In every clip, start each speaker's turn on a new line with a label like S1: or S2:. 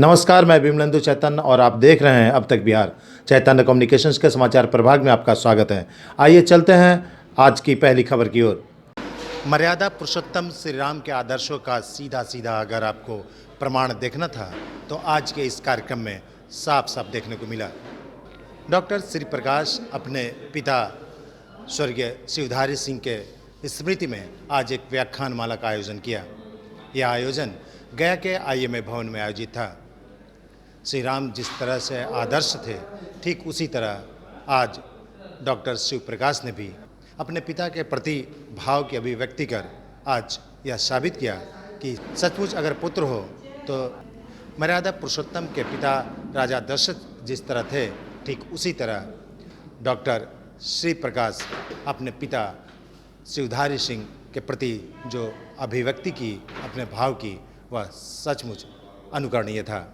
S1: नमस्कार, मैं विमलेंदु चैतन्य और आप देख रहे हैं अब तक बिहार। चैतन्य कम्युनिकेशंस के समाचार प्रभाग में आपका स्वागत है। आइए चलते हैं आज की पहली खबर की ओर। मर्यादा पुरुषोत्तम श्री राम के आदर्शों का सीधा सीधा अगर आपको प्रमाण देखना था तो आज के इस कार्यक्रम में साफ साफ देखने को मिला। डॉक्टर श्री प्रकाश अपने पिता स्वर्गीय शिवधारी सिंह के स्मृति में आज एक व्याख्यान माला का आयोजन किया। यह आयोजन गया के IMA भवन में आयोजित था। श्री राम जिस तरह से आदर्श थे, ठीक उसी तरह आज डॉक्टर शिव प्रकाश ने भी अपने पिता के प्रति भाव की अभिव्यक्ति कर आज यह साबित किया कि सचमुच अगर पुत्र हो तो मर्यादा पुरुषोत्तम के पिता राजा दशरथ जिस तरह थे, ठीक उसी तरह डॉक्टर श्री प्रकाश अपने पिता शिवधारी सिंह के प्रति जो अभिव्यक्ति की, अपने भाव की, वह सचमुच अनुकरणीय था।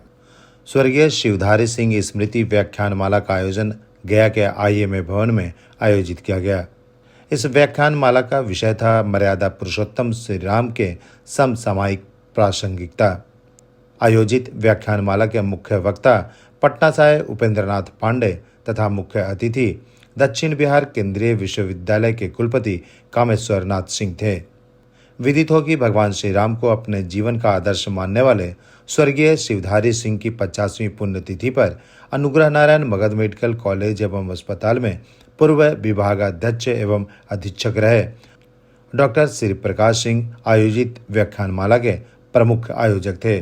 S1: स्वर्गीय शिवधारी सिंह स्मृति व्याख्यानमाला का आयोजन गया के IMA भवन में आयोजित किया गया। इस व्याख्यानमाला का विषय था मर्यादा पुरुषोत्तम श्री राम के समसामयिक प्रासंगिकता। आयोजित व्याख्यानमाला के मुख्य वक्ता पटना से उपेंद्रनाथ पांडे तथा मुख्य अतिथि दक्षिण बिहार केंद्रीय विश्वविद्यालय के कुलपति कामेश्वर नाथ सिंह थे। विदित हो कि भगवान श्री राम को अपने जीवन का आदर्श मानने वाले स्वर्गीय शिवधारी सिंह की 50वीं पुण्यतिथि पर अनुग्रह नारायण मगध मेडिकल कॉलेज एवं अस्पताल में पूर्व विभागाध्यक्ष एवं अधीक्षक रहे डॉक्टर श्री प्रकाश सिंह आयोजित व्याख्यानमाला के प्रमुख आयोजक थे।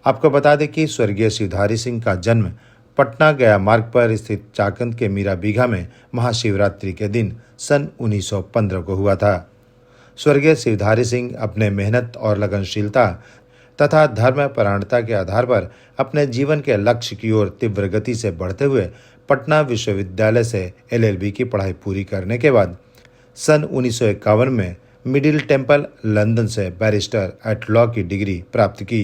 S1: आपको बता दें कि स्वर्गीय शिवधारी सिंह का जन्म पटना गया मार्ग पर स्थित चाकंद के मीरा बीघा में महाशिवरात्रि के दिन सन 1915 को हुआ था। स्वर्गीय शिवधारी सिंह अपने मेहनत और लगनशीलता तथा धर्मपरायणता के आधार पर अपने जीवन के लक्ष्य की ओर तीव्र गति से बढ़ते हुए पटना विश्वविद्यालय से LLB की पढ़ाई पूरी करने के बाद सन 1951 में मिडिल टेम्पल लंदन से बैरिस्टर एट लॉ की डिग्री प्राप्त की।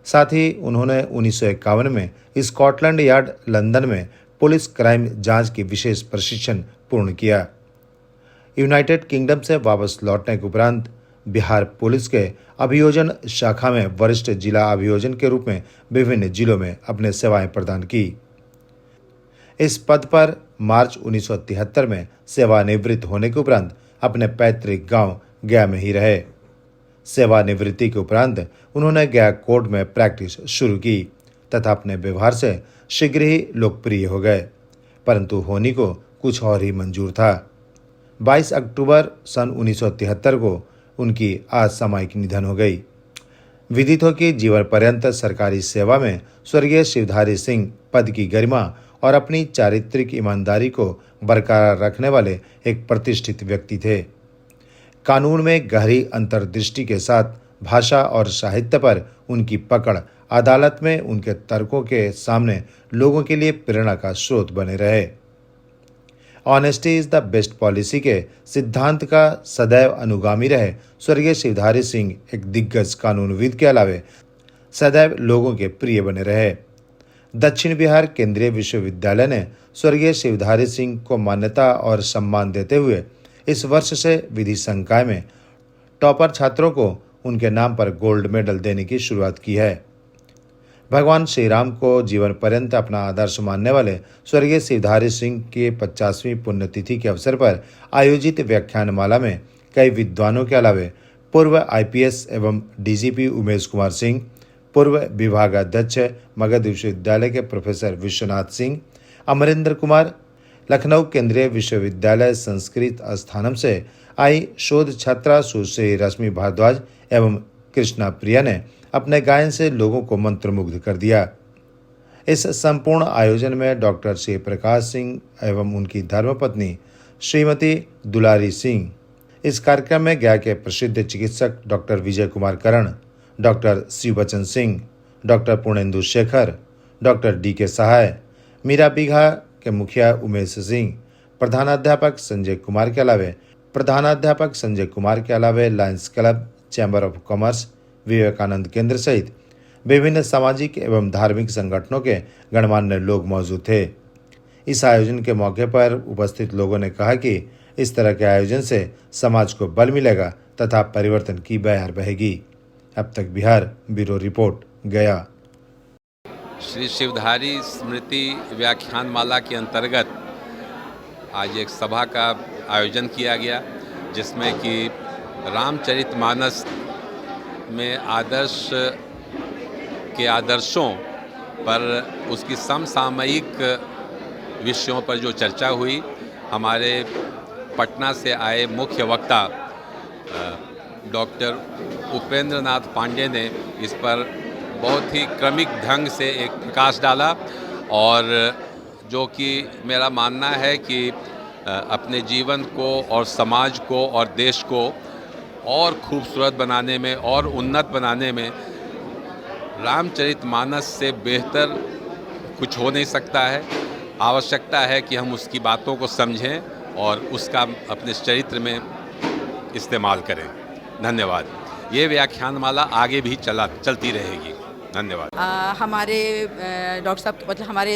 S1: साथ ही उन्होंने 1951 में स्कॉटलैंड यार्ड लंदन में पुलिस क्राइम जांच की विशेष प्रशिक्षण पूर्ण किया। यूनाइटेड किंगडम से वापस लौटने के उपरांत बिहार पुलिस के अभियोजन शाखा में वरिष्ठ जिला अभियोजन के रूप में विभिन्न जिलों में अपने सेवाएं प्रदान की। इस पद पर मार्च 1973 में सेवानिवृत्त होने के उपरांत अपने पैतृक गांव गया में ही रहे। सेवानिवृत्ति के उपरांत उन्होंने गया कोर्ट में प्रैक्टिस शुरू की तथा अपने व्यवहार से शीघ्र ही लोकप्रिय हो गए, परंतु होनी को कुछ और ही मंजूर था। 22 अक्टूबर सन 1973 को उनकी असामयिक निधन हो गई। विदित हो कि जीवन पर्यंत सरकारी सेवा में स्वर्गीय शिवधारी सिंह पद की गरिमा और अपनी चारित्रिक ईमानदारी को बरकरार रखने वाले एक प्रतिष्ठित व्यक्ति थे। कानून में गहरी अंतर्दृष्टि के साथ भाषा और साहित्य पर उनकी पकड़ अदालत में उनके तर्कों के सामने लोगों के लिए प्रेरणा का स्रोत बने रहे। Honesty is the best policy के सिद्धांत का सदैव अनुगामी रहे स्वर्गीय शिवधारी सिंह एक दिग्गज कानूनविद के अलावे सदैव लोगों के प्रिय बने रहे। दक्षिण बिहार केंद्रीय विश्वविद्यालय ने स्वर्गीय शिवधारी सिंह को मान्यता और सम्मान देते हुए इस वर्ष से विधि संकाय में टॉपर छात्रों को उनके नाम पर गोल्ड मेडल देने की शुरुआत की है। भगवान श्री राम को जीवन पर्यंत अपना आदर्श मानने वाले स्वर्गीय शिवधारी सिंह के 50वीं पुण्यतिथि के अवसर पर आयोजित व्याख्यानमाला में कई विद्वानों के अलावे पूर्व IPS एवं DGP उमेश कुमार सिंह, पूर्व विभागाध्यक्ष मगध विश्वविद्यालय के प्रोफेसर विश्वनाथ सिंह, अमरेंद्र कुमार, लखनऊ केंद्रीय विश्वविद्यालय संस्कृत स्थानम से आई शोध छात्रा सुश्री रश्मि भारद्वाज एवं कृष्णा प्रिया ने अपने गायन से लोगों को मंत्रमुग्ध कर दिया। इस संपूर्ण आयोजन में डॉक्टर श्री प्रकाश सिंह एवं उनकी धर्मपत्नी श्रीमती दुलारी सिंह, इस कार्यक्रम में गया के प्रसिद्ध चिकित्सक doctor Vijay Kumar Karan, doctor Shivbachan Singh, doctor Purnendu Shekhar, doctor DK Sahay, Mira Bigha के मुखिया उमेश सिंह, प्रधानाध्यापक संजय कुमार के अलावे lions club, chamber of commerce, Vivekananda केंद्र सहित विभिन्न सामाजिक एवं धार्मिक संगठनों के गणमान्य लोग मौजूद थे। इस आयोजन के मौके पर उपस्थित लोगों ने कहा कि इस तरह के आयोजन से समाज को बल मिलेगा तथा परिवर्तन की बयार बहेगी। अब तक बिहार ब्यूरो रिपोर्ट गया।
S2: श्री शिवधारी स्मृति व्याख्यानमाला के अंतर्गत आज एक सभा का आयोजन किया गया, जिसमें कि रामचरितमानस में आदर्श के आदर्शों पर उसकी समसामयिक विषयों पर जो चर्चा हुई, हमारे पटना से आए मुख्य वक्ता डॉक्टर उपेंद्र नाथ पांडे ने इस पर बहुत ही क्रमिक ढंग से एक प्रकाश डाला, और जो कि मेरा मानना है कि अपने जीवन को और समाज को और देश को और खूबसूरत बनाने में और उन्नत बनाने में रामचरितमानस से बेहतर कुछ हो नहीं सकता है। आवश्यकता है कि हम उसकी बातों को समझें और उसका अपने चरित्र में इस्तेमाल करें। धन्यवाद। ये व्याख्यानमाला आगे भी चलती रहेगी। धन्यवाद।
S3: हमारे डॉक्टर साहब मतलब हमारे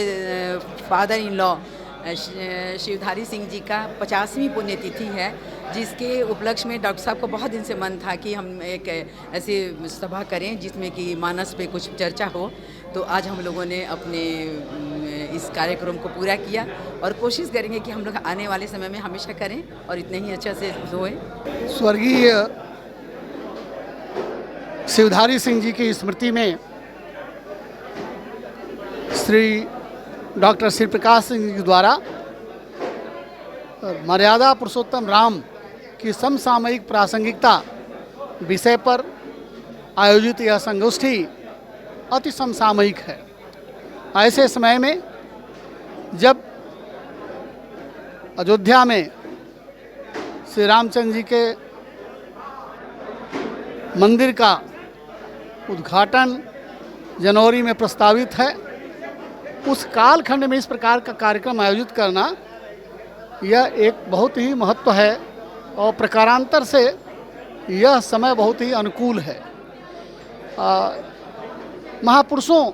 S3: father in law Shivdhari Singh ji का 50वीं पुण्यतिथि है, जिसके उपलक्ष्य में डॉक्टर साहब को बहुत दिन से मन था कि हम एक ऐसी सभा करें जिसमें कि मानस पे कुछ चर्चा हो। तो आज हम लोगों ने अपने इस कार्यक्रम को पूरा किया और कोशिश करेंगे कि हम लोग आने वाले समय में हमेशा करें और इतने ही अच्छा से होए।
S4: स्वर्गीय शिवधारी सिंह जी की स्मृति में श्री डॉक्टर श्री प्रकाश सिंह जी द्वारा मर्यादा पुरुषोत्तम राम की समसामयिक प्रासंगिकता विषय पर आयोजित यह संगोष्ठी अति समसामयिक है। ऐसे समय में जब अयोध्या में श्री रामचंद्र जी के मंदिर का उद्घाटन जनवरी में प्रस्तावित है, उस कालखंड में इस प्रकार का कार्यक्रम आयोजित करना यह एक बहुत ही महत्व है और प्रकारांतर से यह समय बहुत ही अनुकूल है। महापुरुषों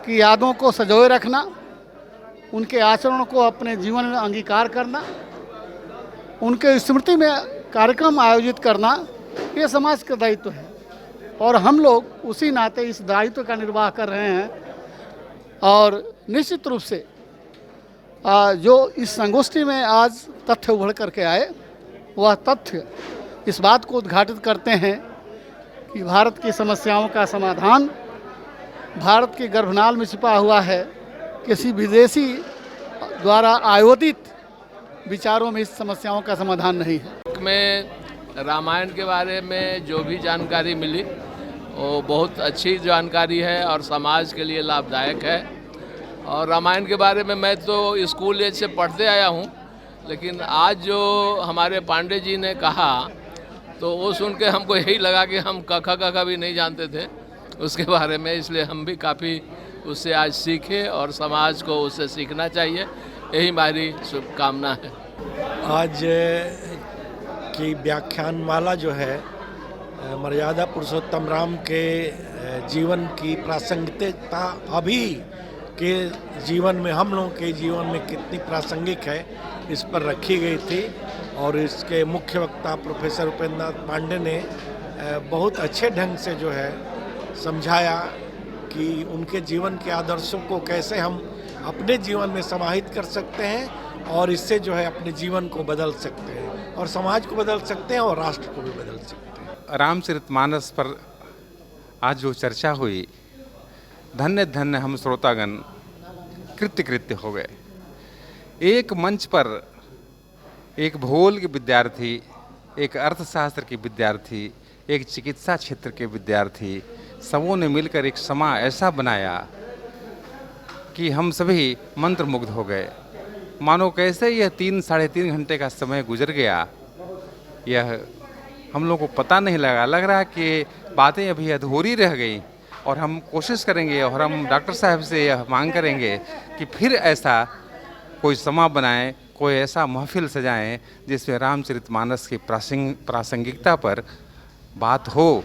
S4: की यादों को संजोए रखना, उनके आचरणों को अपने जीवन में अंगीकार करना, उनके स्मृति में कार्यक्रम आयोजित करना, ये समाज का दायित्व है और हम लोग उसी नाते इस दायित्व का निर्वाह कर रहे हैं। और निश्चित रूप से जो इस संगोष्ठी में आज तथ्य उभर करके आए, वह तथ्य इस बात को उद्घाटित करते हैं कि भारत की समस्याओं का समाधान भारत के गर्भनाल में छिपा हुआ है, किसी विदेशी द्वारा आयोजित विचारों में इस समस्याओं का समाधान नहीं है।
S5: में रामायण के बारे में जो भी जानकारी मिली वो बहुत अच्छी जानकारी है और समाज के लिए लाभदायक है। और रामायण के बारे में मैं तो स्कूल एज से पढ़ते आया हूँ, लेकिन आज जो हमारे पांडे जी ने कहा तो वो सुन के हमको यही लगा कि हम कखा भी नहीं जानते थे उसके बारे में, इसलिए हम भी काफ़ी उससे आज सीखे और समाज को उससे सीखना चाहिए। यही हमारी शुभकामना है।
S6: आज की व्याख्यानमाला जो है मर्यादा पुरुषोत्तम राम के जीवन की प्रासंगिकता अभी के जीवन में, हम लोगों के जीवन में कितनी प्रासंगिक है, इस पर रखी गई थी। और इसके मुख्य वक्ता प्रोफेसर उपेंद्र नाथ पांडे ने बहुत अच्छे ढंग से जो है समझाया कि उनके जीवन के आदर्शों को कैसे हम अपने जीवन में समाहित कर सकते हैं और इससे जो है अपने जीवन को बदल सकते हैं और समाज को बदल सकते हैं और राष्ट्र को भी बदल सकते हैं।
S7: रामचरितमानस पर आज जो चर्चा हुई, धन्य धन्य हम श्रोतागण कृत्य हो गए। एक मंच पर एक भूगोल के विद्यार्थी, एक अर्थशास्त्र के विद्यार्थी, एक चिकित्सा क्षेत्र के विद्यार्थी, सबों ने मिलकर एक समा ऐसा बनाया कि हम सभी मंत्रमुग्ध हो गए। मानो कैसे यह 3-3.5 घंटे का समय गुजर गया, यह हम लोग को पता नहीं लगा। लग रहा है कि बातें अभी अधूरी रह गई और हम कोशिश करेंगे और हम डॉक्टर साहब से यह मांग करेंगे कि फिर ऐसा कोई समा बनाएं, कोई ऐसा महफिल सजाएं जिसमें रामचरितमानस की प्रासंगिकता पर बात हो।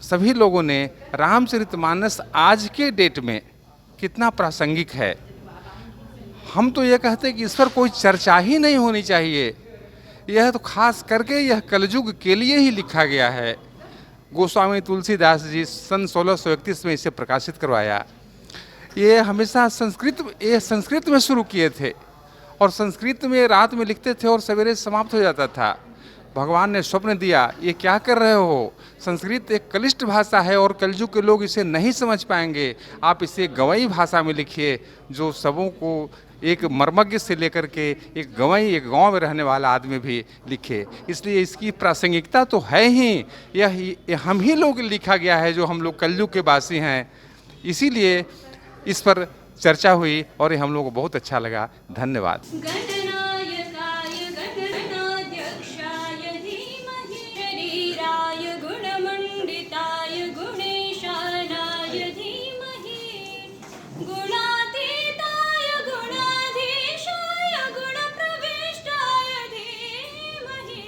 S7: सभी लोगों ने रामचरितमानस आज के डेट में कितना प्रासंगिक है, हम तो ये कहते हैं कि इस पर कोई चर्चा ही नहीं होनी चाहिए। यह तो खास करके यह कलयुग के लिए ही लिखा गया है। गोस्वामी तुलसीदास जी सन 1631 में इसे प्रकाशित करवाया। ये हमेशा संस्कृत में शुरू किए थे और संस्कृत में रात में लिखते थे और सवेरे समाप्त हो जाता था। भगवान ने स्वप्न दिया, ये क्या कर रहे हो, संस्कृत एक कलिष्ठ भाषा है और कलयुग के लोग इसे नहीं समझ पाएंगे, आप इसे गवई भाषा में लिखिए जो सबों को एक मर्मज्ञ से लेकर के एक गवई, एक गांव में रहने वाला आदमी भी लिखे। इसलिए इसकी प्रासंगिकता तो है ही, यह हम ही लोग लिखा गया है जो हम लोग कलयुग के वासी हैं। इसीलिए इस पर चर्चा हुई और ये हम लोगों को बहुत अच्छा लगा। धन्यवाद।
S8: गणनायकाय गणगणाध्यक्षाय धीमहि शरीराय गुणमण्डिताय गुणेशानाय धीमहि गुणातीताय गुणाधीशाय गुणप्रविष्टाय धीमहि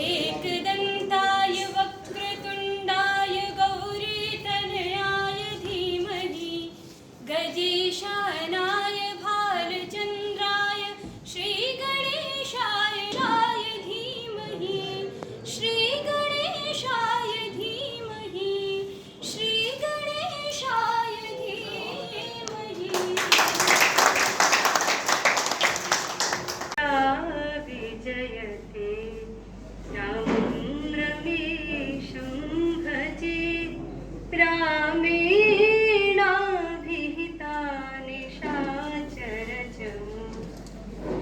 S8: एकदन्ताय वक्रतुण्डाय गौरीतनयाय धीमहि गजेशानाय भालचन्द्राय श्रीगणेशाय धीमहि श्रीगणेशाय धीमहि श्रीगणेशाय धीमहि। विजयते रामं रमेशं भजे रामेणाभिहितानि शाचरजं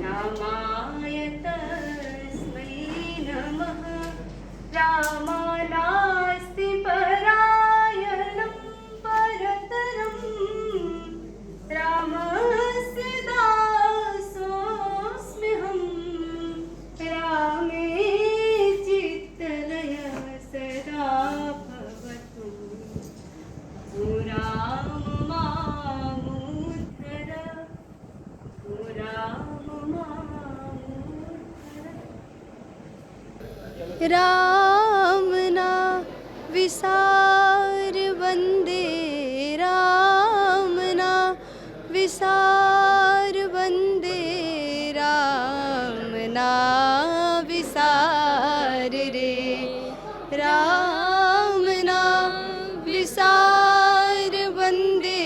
S8: रामाय तस्मै नमः। रामानास्ति परायणं परतरं रामस्य दासोऽस्म्यहं रामे चित्तलयः सदा भवतु राम मामुद्धर राम मामुद्धर। रामना विसार वन्दे रामना विसार वन्दे रामना विसार रे रामना विसार वन्दे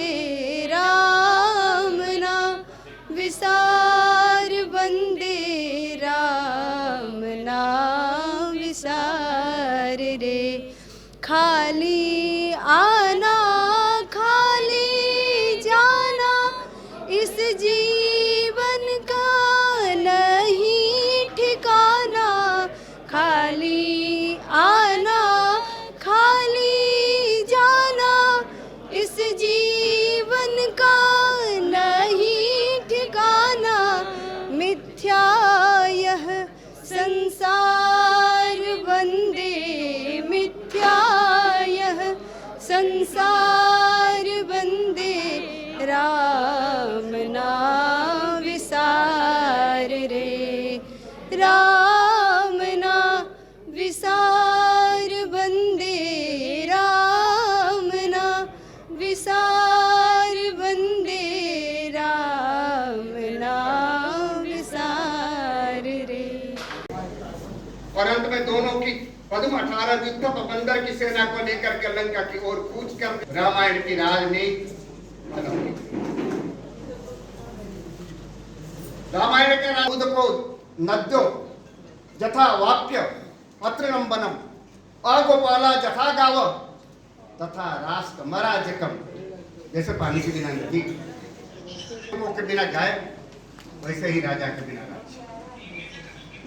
S8: रामना विसार वन्दे रामना विसार रे। खाली आना खाली जाना इस जीवन का नहीं ठिकाना। खाली आना खाली जाना इस जीवन का नहीं ठिकाना। मिथ्या यह संसार वन्दे मिथ्या यह संसार वन्दे रामना विसार रे रामना विसार वन्दे रामना विसार वन्दे रामना विसार रे।
S9: और अंत में दोनों की पद्म 18 युद्ध बंदर की सेना को लेकर के लंका की ओर कूच कर रामायण की राजनीति खत्म हुई। रामायण के राज को नद्यो जथा वाप्य पत्रिणम बनम अगोपाला जथा गाव तथा राष्ट्र मराजकम। जैसे पानी के बिना नदी के बिना गाय वैसे ही राजा के बिना राज्य।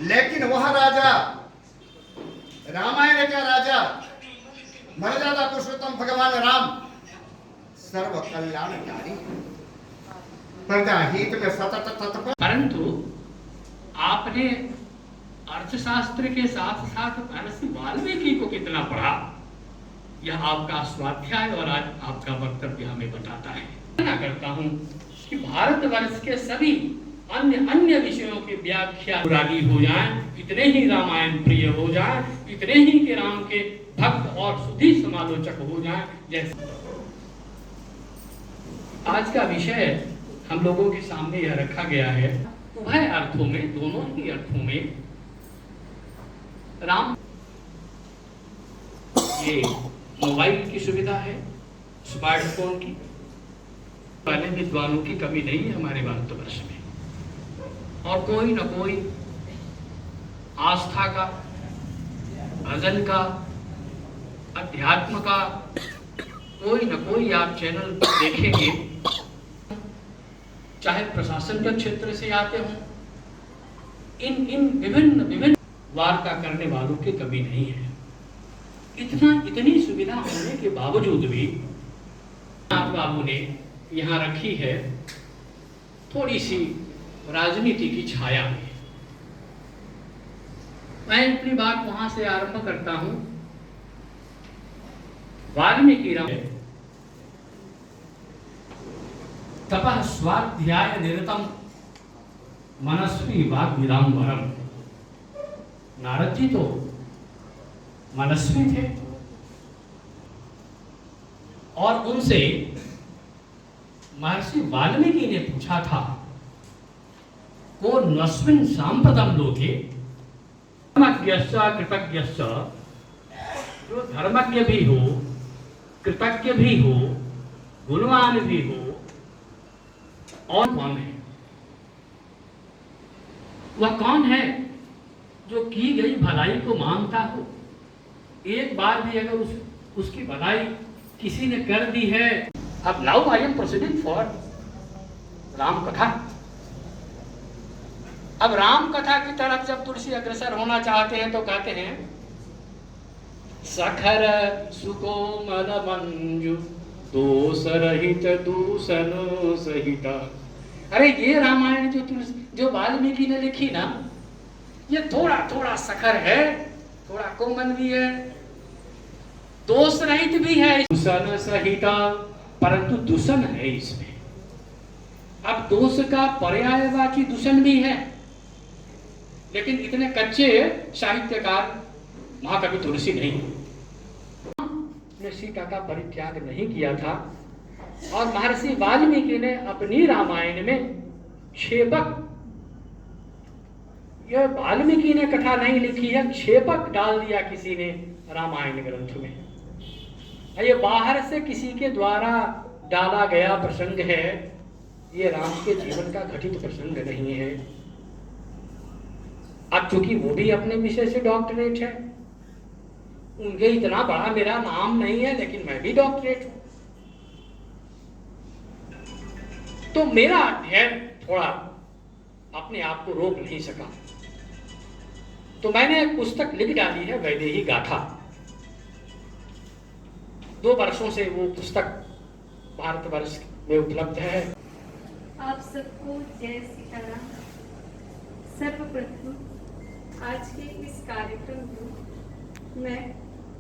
S9: लेकिन वह राजा रामायण का राजा मर्यादा पुरुषोत्तम भगवान राम सर्व कल्याणकारी प्रजा हित में सतत तत्पर।
S10: परंतु आपने अर्थशास्त्र के साथ साथ महर्षि वाल्मीकि को कितना पढ़ा, यह आपका स्वाध्याय और आज आपका वक्तव्य हमें बताता है। मैं करता हूँ कि भारतवर्ष के सभी अन्य विषयों की व्याख्या रागी हो जाए, इतने ही रामायण प्रिय हो जाए, इतने ही के राम के भक्त और सुधी समालोचक हो जाए। जैसे आज का विषय हम लोगों के सामने यह रखा गया है, उभय अर्थों में, दोनों ही अर्थों में राम ये मोबाइल की सुविधा है, स्मार्टफोन की, वाले विद्वानों की कमी नहीं है हमारे भारतवर्ष में। और कोई न कोई आस्था का, भजन का, अध्यात्म का कोई न कोई आप चैनल देखेंगे, चाहे प्रशासन के क्षेत्र से आते हों, इन विभिन्न वार्ता करने वालों की कमी नहीं है। इतनी सुविधा होने के बावजूद भी नाथ बाबू ने यहाँ रखी है थोड़ी सी राजनीति की छाया में। मैं अपनी बात वहां से आरंभ करता हूं। वाल्मीकि रामायण तपः स्वाध्याय निरतम मनस्वी वाग्विदाम्बरम। नारद जी तो मनस्वी थे और उनसे महर्षि वाल्मीकि ने पूछा था, को नस्मिन् सांप्रतम लोके धर्मज्ञश्च कृतज्ञश्च, जो धर्मज्ञ भी हो, कृतज्ञ भी हो, गुणवान भी हो, और कौन है? वह कौन है जो की गई भलाई को मानता हो, एक बार भी अगर उसकी भलाई किसी ने कर दी है। अब now I am proceeding for Ram कथा। अब राम कथा की तरफ जब तुलसी अग्रसर होना चाहते हैं तो कहते हैं, सखर सुकोमल मंजू दोष रहित दूषण सहिता। अरे ये रामायण जो वाल्मीकि ने लिखी ना, ये थोड़ा थोड़ा सखर है, थोड़ा कोमल भी है, दोष रहित भी है, दूषण सहिता, परंतु दूषण है इसमें। अब दोष का पर्यायवाची दूषण भी है, लेकिन इतने कच्चे साहित्यकार महाकवि तुलसी नहीं ने सीता का परित्याग नहीं किया था। और महर्षि वाल्मीकि ने अपनी रामायण में क्षेपक, यह वाल्मीकि ने कथा नहीं लिखी है, क्षेपक डाल दिया किसी ने रामायण ग्रंथ में। ये बाहर से किसी के द्वारा डाला गया प्रसंग है, ये राम के जीवन का घटित प्रसंग नहीं है। अब चूंकि वो भी अपने विषय से डॉक्टरेट है, उनके इतना बड़ा मेरा नाम नहीं है, लेकिन मैं भी डॉक्टरेट हूं, तो मेरा अध्ययन थोड़ा अपने आप को रोक नहीं सका, तो मैंने एक पुस्तक लिख डाली है, वैदेही गाथा। 2 वर्षों से वो पुस्तक भारतवर्ष में उपलब्ध है।
S8: आप सबको जय सीताराम। सर्वप्रथम आज के इस कार्यक्रम को मैं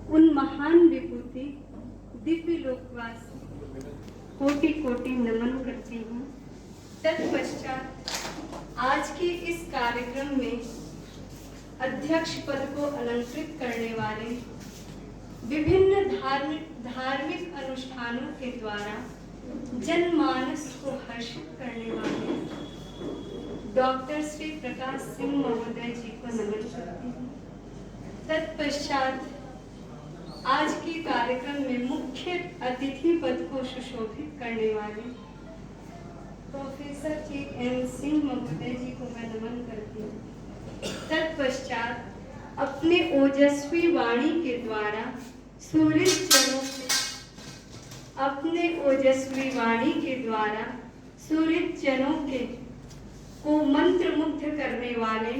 S8: उन महान विभूति दिव्य लोकवासी कोटि कोटि नमन करती हूँ। तत्पश्चात आज के इस कार्यक्रम में अध्यक्ष पद को अलंकृत करने वाले, विभिन्न धार्मिक अनुष्ठानों के द्वारा जनमानस को हर्षित करने वाले डॉक्टर श्री प्रकाश सिंह महोदय जी को नमन करती हूँ। तत्पश्चात आज के कार्यक्रम में मुख्य अतिथि पद को सुशोभित करने वाले प्रोफेसर के एन सिंह महोदय जी को मैं नमन करती हूँ। तत्पश्चात अपने ओजस्वी वाणी के द्वारा सूरज जनों के को मंत्र मुग्ध करने वाले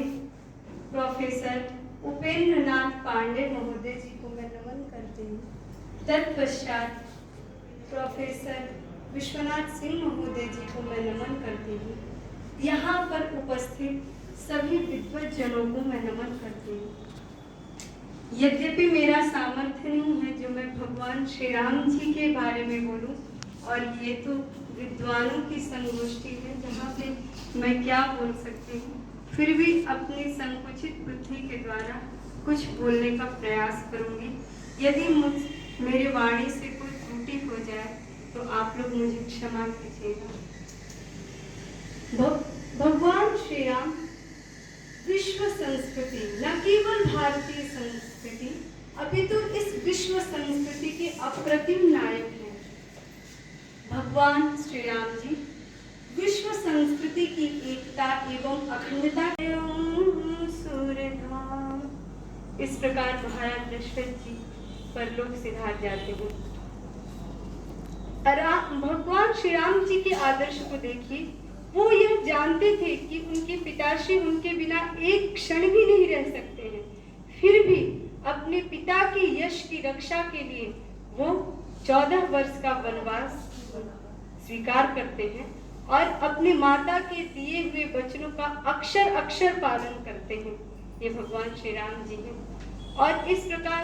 S8: प्रोफेसर उपेंद्र नाथ पांडे महोदय जी को मैं नमन करती हूँ। तत्पश्चात प्रोफेसर विश्वनाथ सिंह महोदय जी को मैं नमन करती हूँ। यहाँ पर उपस्थित सभी विद्वज्जनों को मैं नमन करती हूँ। यद्यपि मेरा सामर्थ्य नहीं है जो मैं भगवान श्री राम जी के बारे में बोलूं, और ये तो विद्वानों की संगोष्ठी है जहाँ पे मैं क्या बोल सकती हूँ, फिर भी अपनी संकुचित बुद्धि के द्वारा कुछ बोलने का प्रयास करूँगी। यदि मेरे वाणी से कोई त्रुटि हो जाए तो आप लोग मुझे क्षमा कीजिएगा। भगवान श्री राम विश्व संस्कृति, न केवल भारतीय संस्कृति अपितु इस विश्व संस्कृति के अप्रतिम नायक हैं। भगवान श्री राम जी विश्व संस्कृति की एकता एवं अखंडता सूर्यधाम। इस प्रकार महाराज दशरथ जी परलोक सिधार जाते हैं। भगवान श्री राम जी के आदर्श को देखिए, वो यह जानते थे कि उनके पिताश्री उनके बिना एक क्षण भी नहीं रह सकते हैं, फिर भी अपने पिता के यश की रक्षा के लिए वो 14 वर्ष का वनवास स्वीकार करते हैं और अपने माता के दिए हुए वचनों का अक्षर अक्षर पालन करते हैं। ये भगवान श्री राम जी हैं। और इस प्रकार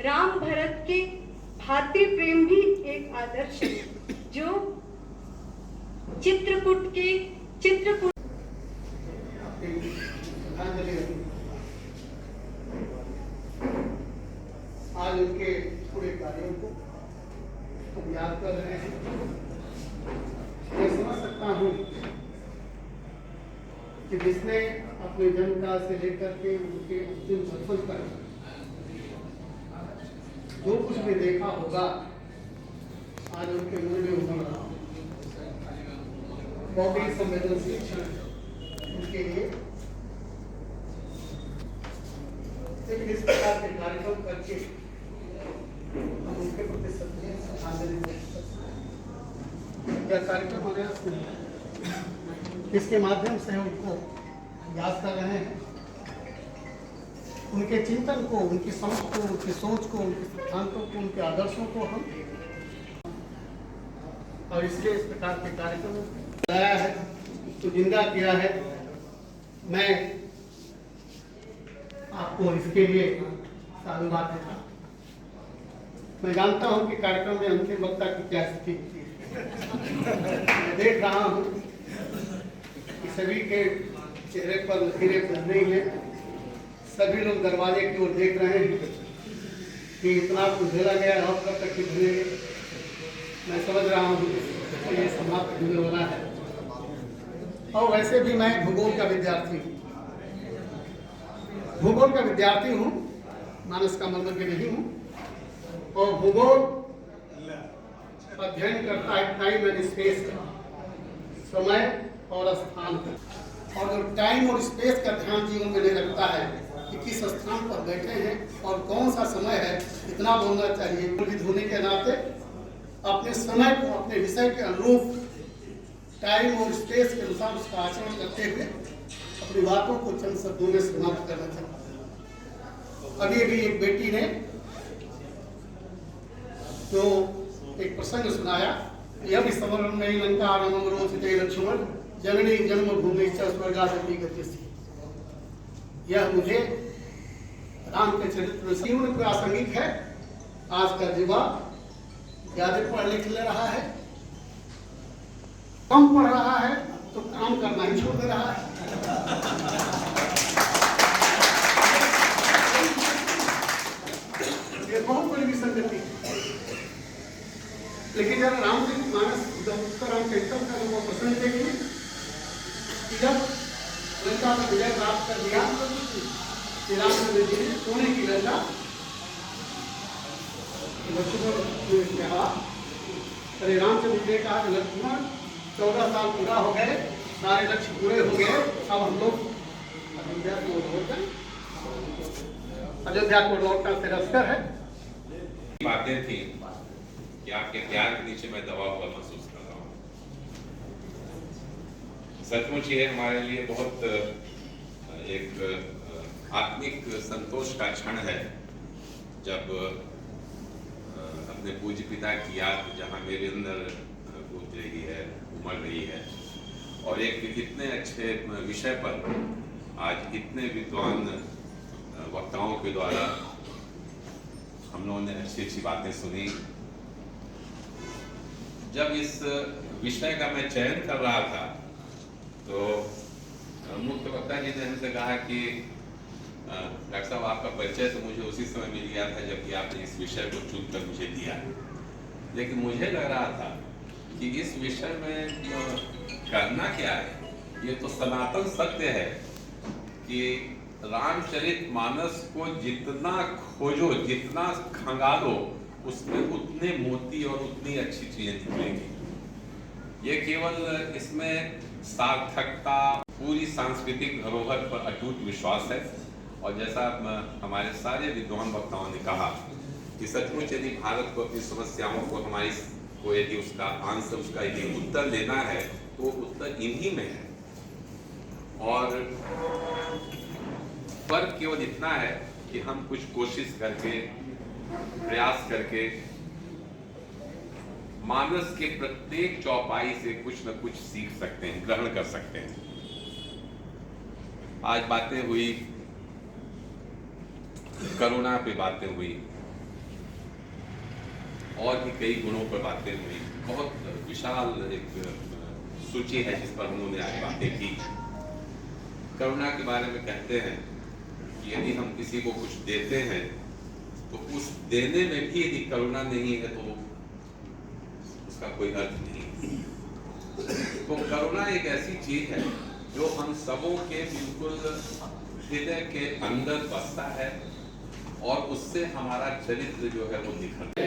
S8: राम भरत के भातृ प्रेम भी एक आदर्श है, जो चित्रकूट
S9: आज उनके पूरे कार्यों को हम याद कर रहे हैं। मैं समझ सकता हूँ कि जिसने अपने जन्मकाल से लेकर के उनके अंतिम सफल पर जो कुछ भी देखा होगा, आज उनके मुंह में उमड़ रहा हूँ। बहुत ही संवेदनशील क्षण उनके लिए लेकिन इस प्रकार के कार्यक्रम करके हम उनके प्रति श्रद्धांजलि दे सकते हैं। यह कार्यक्रम हमें इसके माध्यम से हम उनको याद कर रहे हैं, उनके चिंतन को, उनकी समझ को, उनकी सोच को, उनके सिद्धांतों को, उनके आदर्शों को हम, और इसलिए इस प्रकार के कार्यक्रम लाया है, तो जिंदा किया है। मैं आपको इसके लिए साधुवाद देता हूँ। मैं जानता हूँ कि कार्यक्रम में अंतिम वक्ता की क्या स्थिति होती है। मैं देख रहा हूँ कि सभी के चेहरे पर लकीरें बन रही हैं। सभी लोग दरवाजे की ओर देख रहे हैं कि इतना कुछ झेला गया, और कब तक झेलेंगे। मैं समझ रहा हूँ कि ये समाप्त होने वाला है। और वैसे भी मैं भूगोल का विद्यार्थी हूँ, भूगोल का विद्यार्थी हूँ, मानस का मर्मज्ञ नहीं हूँ। और भूगोल अध्ययन करता है टाइम एंड स्पेस का, समय और स्थान का। और जो टाइम और स्पेस का ध्यान जीवन में नहीं रखता है कि किस स्थान पर बैठे हैं और कौन सा समय है, इतना बोलना चाहिए। पुरोहित होने के नाते अपने समय को अपने विषय के अनुरूप टाइम और स्पेस के अनुसार उसका आचरण करते हुए अपनी बातों को चंद शब्दों में समाप्त करना चाहता हूँ। अभी एक बेटी ने जो एक प्रसंग सुनाया, यह भी समरण में लंका रामम रोचते लक्ष्मण जननी जन्मभूमि स्वर्गादपि गतिस्थ। यह मुझे राम के चरित्र से जीवन प्रासंगिक है। आज का युवा ज्यादा पढ़ लिख ले रहा है, कम पढ़ रहा है तो काम करना ही छोड़ दे रहा है। ये बहुत बड़ी विसंगति है। लेकिन जब रामचरितमानस रामचरितम का वो प्रसंग देखिए, जब लंका में विजय प्राप्त कर दिया, श्री रामचंद्र जी ने सोने की लंका लक्ष्मण ने कहा, अरे रामचंद्र जी ने कहा कि लक्ष्मण 14 साल पूरा हो गए, सारे लक्ष्य पूरे हो गए, अब हम लोग अयोध्या को लौटकर लौटना तिरस्कार है।
S2: बातें थी कि आपके प्यार के नीचे मैं दबा हुआ महसूस कर रहा हूँ। सचमुच ये हमारे लिए बहुत एक आत्मिक संतोष का क्षण है, जब अपने पूज्य पिता की याद जहाँ मेरे अंदर गूंज रही है, उमड़ रही है, और एक इतने अच्छे विषय पर आज इतने विद्वान वक्ताओं के द्वारा हम लोगों ने अच्छी अच्छी बातें सुनी। जब इस विषय का मैं चयन कर रहा था तो मुख्य वक्ता जी ने हमसे कहा कि डॉक्टर साहब आपका परिचय तो मुझे उसी समय मिल गया था जबकि आपने इस विषय को चुनकर मुझे दिया, लेकिन मुझे लग रहा था कि इस विषय में करना क्या है। ये तो सनातन सत्य है कि रामचरितमानस को जितना खोजो, जितना खंगालो, उसमें उतने मोती और उतनी अच्छी चीजें निकलेंगी। ये केवल इसमें सार्थकता, पूरी सांस्कृतिक धरोहर पर अटूट विश्वास है। और जैसा हमारे सारे विद्वान वक्ताओं ने कहा कि सचमुच यदि भारत को अपनी समस्याओं को यदि उसका आंसर, उसका यदि उत्तर लेना है तो वो उत्तर इन्हीं में है। और फर्क केवल इतना है कि हम कुछ कोशिश करके, प्रयास करके मानस के प्रत्येक चौपाई से कुछ न कुछ सीख सकते हैं, ग्रहण कर सकते हैं। आज बातें हुई, करुणा पे बातें हुई, और भी कई गुणों पर बातें हुई। बहुत विशाल एक सूची है जिस पर उन्होंने आज बातें की। करुणा के बारे में कहते हैं कि यदि हम किसी को कुछ देते हैं तो उस देने में भी यदि करुणा नहीं है तो उसका कोई अर्थ नहीं। तो करुणा एक ऐसी चीज है जो हम सबों के बिल्कुल हृदय के अंदर बसता है और उससे हमारा चरित्र जो है वो निखरता है।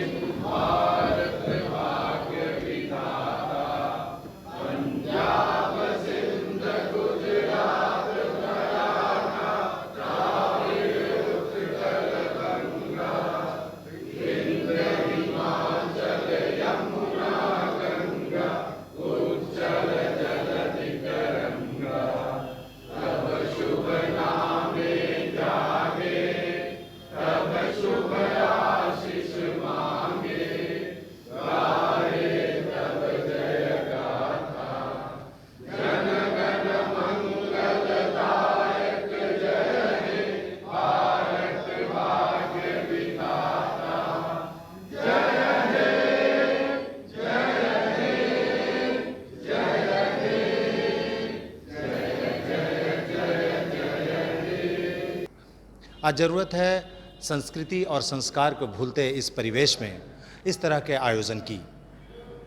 S1: आज ज़रूरत है संस्कृति और संस्कार को भूलते इस परिवेश में इस तरह के आयोजन की।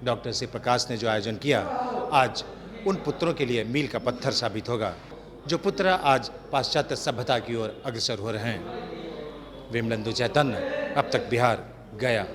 S1: डॉक्टर शिव प्रकाश ने जो आयोजन किया आज उन पुत्रों के लिए मील का पत्थर साबित होगा जो पुत्र आज पाश्चात्य सभ्यता की ओर अग्रसर हो रहे हैं। विमलेंदु चैतन्य, अब तक बिहार, गया।